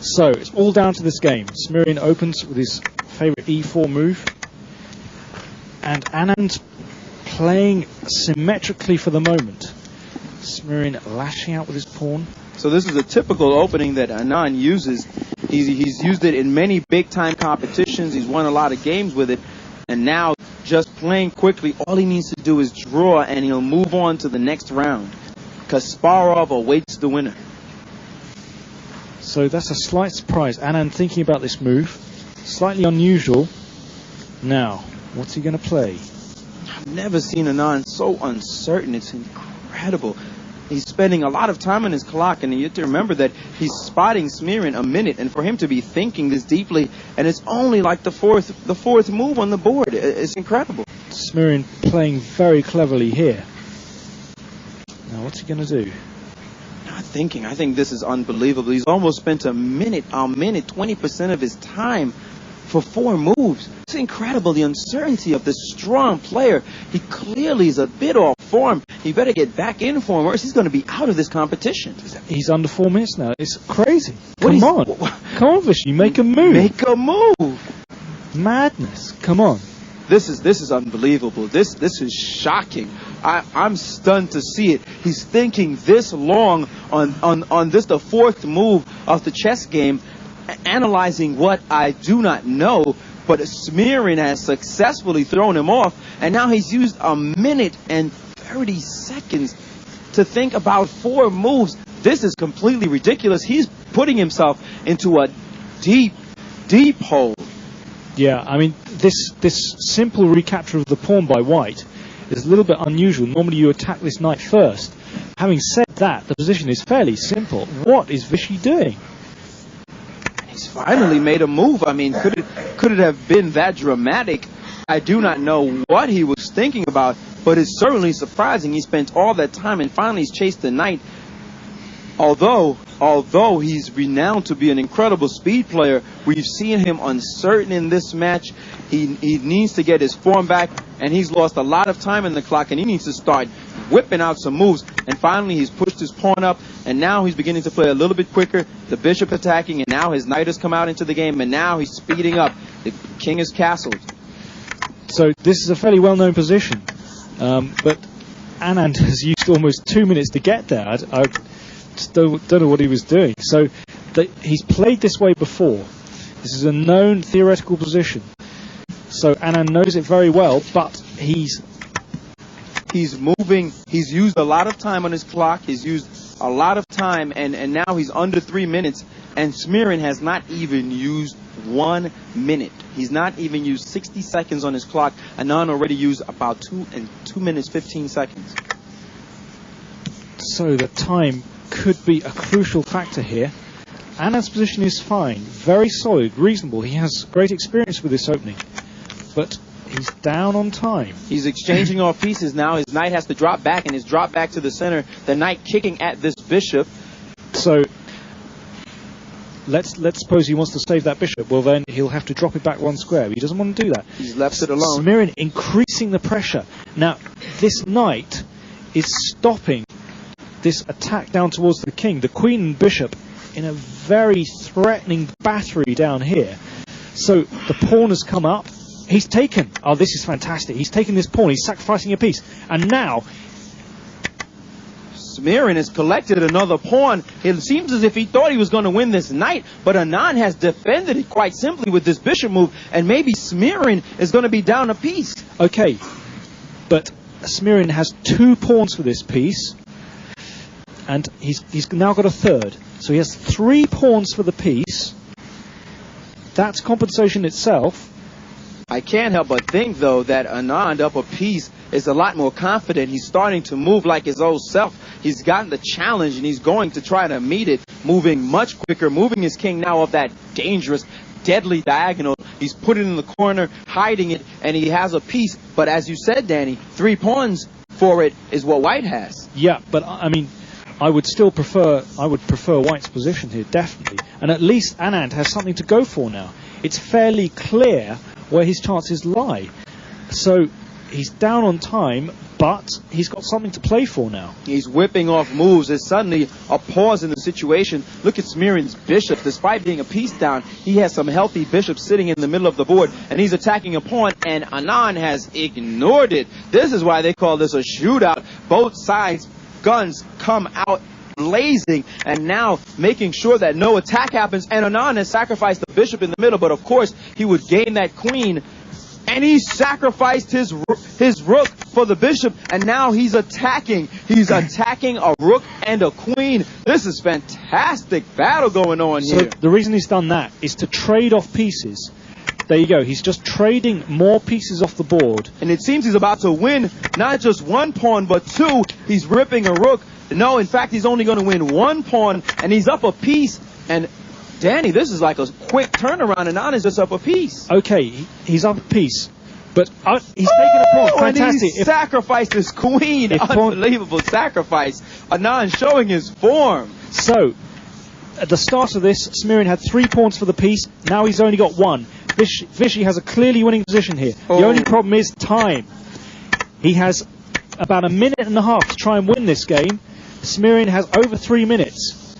So it's all down to this game. Smirin opens with his favourite e4 move, and Anand playing symmetrically for the moment. Smirin lashing out with his pawn. So this is a typical opening that Anand uses. He's used it in many big-time competitions. He's won a lot of games with it. And now, just playing quickly, all he needs to do is draw, and he'll move on to the next round. Kasparov awaits the winner. So that's a slight surprise. Anand thinking about this move. Slightly unusual. Now, what's he going to play? I've never seen Anand so uncertain. It's incredible. He's spending a lot of time on his clock, and you have to remember that he's spotting Smirin a minute, and for him to be thinking this deeply, and it's only like the fourth move on the board. It's incredible. Smirin playing very cleverly here. Now, what's he going to do? Not thinking. I think this is unbelievable. He's almost spent a minute, 20% of his time for 4 moves. It's incredible, the uncertainty of this strong player. He clearly is a bit off form. He better get back in form, or else he's going to be out of this competition. He's under 4 minutes now. It's crazy. Come on, Vishnu, make a move. Make a move. Madness. Come on. This is unbelievable. This is shocking. I'm stunned to see it. He's thinking this long on this, the 4th move of the chess game, analyzing what I do not know, but Smirin has successfully thrown him off, and now he's used a minute and 30 seconds to think about 4 moves. This is completely ridiculous. He's putting himself into a deep, deep hole. Yeah, I mean, this simple recapture of the pawn by white is a little bit unusual. Normally you attack this knight first. Having said that, the position is fairly simple. What is Vishy doing? He's finally made a move. I mean, could it have been that dramatic? I do not know what he was thinking about, but it's certainly surprising. He spent all that time and finally he's chased the knight. Although he's renowned to be an incredible speed player, we've seen him uncertain in this match. He needs to get his form back, and he's lost a lot of time in the clock, and he needs to start whipping out some moves. And finally, he's pushed his pawn up, and now he's beginning to play a little bit quicker. The bishop attacking, and now his knight has come out into the game, and now he's speeding up. The king is castled. So this is a fairly well-known position, but Anand has used almost 2 minutes to get there. I just don't know what he was doing. So he's played this way before. This is a known theoretical position. So Anand knows it very well, but he's moving. He's used a lot of time on his clock. He's used a lot of time, and now he's under 3 minutes. And Smirin has not even used 1 minute. He's not even used 60 seconds on his clock. Anand already used about 2 minutes 15 seconds. So the time could be a crucial factor here. Anand's position is fine, very solid, reasonable. He has great experience with this opening, but he's down on time. He's exchanging off pieces now. His knight has to drop back, and his drop back to the center. The knight kicking at this bishop. So let's suppose he wants to save that bishop. Well, then he'll have to drop it back 1 square. He doesn't want to do that. He's left it alone. Smirin increasing the pressure. Now, this knight is stopping this attack down towards the king, the queen and bishop, in a very threatening battery down here. So the pawn has come up. He's taken. Oh, this is fantastic. He's taken this pawn. He's sacrificing a piece. And now Smirin has collected another pawn. It seems as if he thought he was going to win this knight, but Anand has defended it quite simply with this bishop move, and maybe Smirin is going to be down a piece. Okay, but Smirin has 2 pawns for this piece, and he's now got a third. So he has 3 pawns for the piece. That's compensation itself. I can't help but think, though, that Anand up a piece is a lot more confident. He's starting to move like his old self. He's gotten the challenge, and he's going to try to meet it, moving much quicker, moving his king now off that dangerous, deadly diagonal. He's put it in the corner, hiding it, and he has a piece. But as you said, Danny, 3 pawns for it is what White has. Yeah, but I mean, I would prefer White's position here, definitely. And at least Anand has something to go for now. It's fairly clear where his chances lie. So he's down on time, but he's got something to play for now. He's whipping off moves. There's suddenly a pause in the situation. Look at Smirin's bishop. Despite being a piece down, he has some healthy bishops sitting in the middle of the board, and he's attacking a pawn, and Anand has ignored it. This is why they call this a shootout. Both sides' guns come out blazing, and now making sure that no attack happens, and Anand has sacrificed the bishop in the middle, but of course he would gain that queen, and he sacrificed his rook for the bishop, and now he's attacking a rook and a queen. This is fantastic battle going on here. So the reason he's done that is to trade off pieces. There you go, he's just trading more pieces off the board, and it seems he's about to win not just one pawn but two. He's ripping a rook. No, in fact, he's only going to win one pawn, and he's up a piece. And Danny, this is like a quick turnaround, and Anand is just up a piece. Okay, he's up a piece, but he's taken a pawn. Fantastic. And he sacrificed his queen. Unbelievable sacrifice. Anand showing his form. So, at the start of this, Smirin had 3 pawns for the piece. Now he's only got 1. Vishy has a clearly winning position here. The only problem is time. He has about a minute and a half to try and win this game. Smirin has over 3 minutes.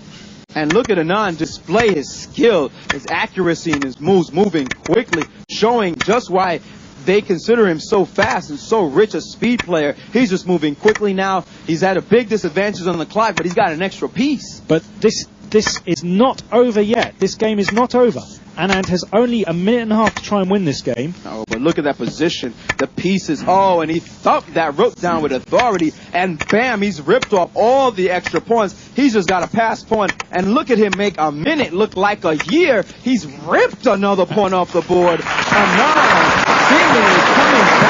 And look at Anand display his skill, his accuracy, and his moves, moving quickly, showing just why they consider him so fast and so rich a speed player. He's just moving quickly now. He's at a big disadvantage on the clock, but he's got an extra piece. But this is not over yet. This game is not over. Anand has only a minute and a half to try and win this game. Oh, but look at that position. The pieces. Oh, and he thumped that rook down with authority. And bam, he's ripped off all the extra pawns. He's just got a pass pawn. And look at him make a minute look like a year. He's ripped another pawn off the board. Anand seemingly coming back.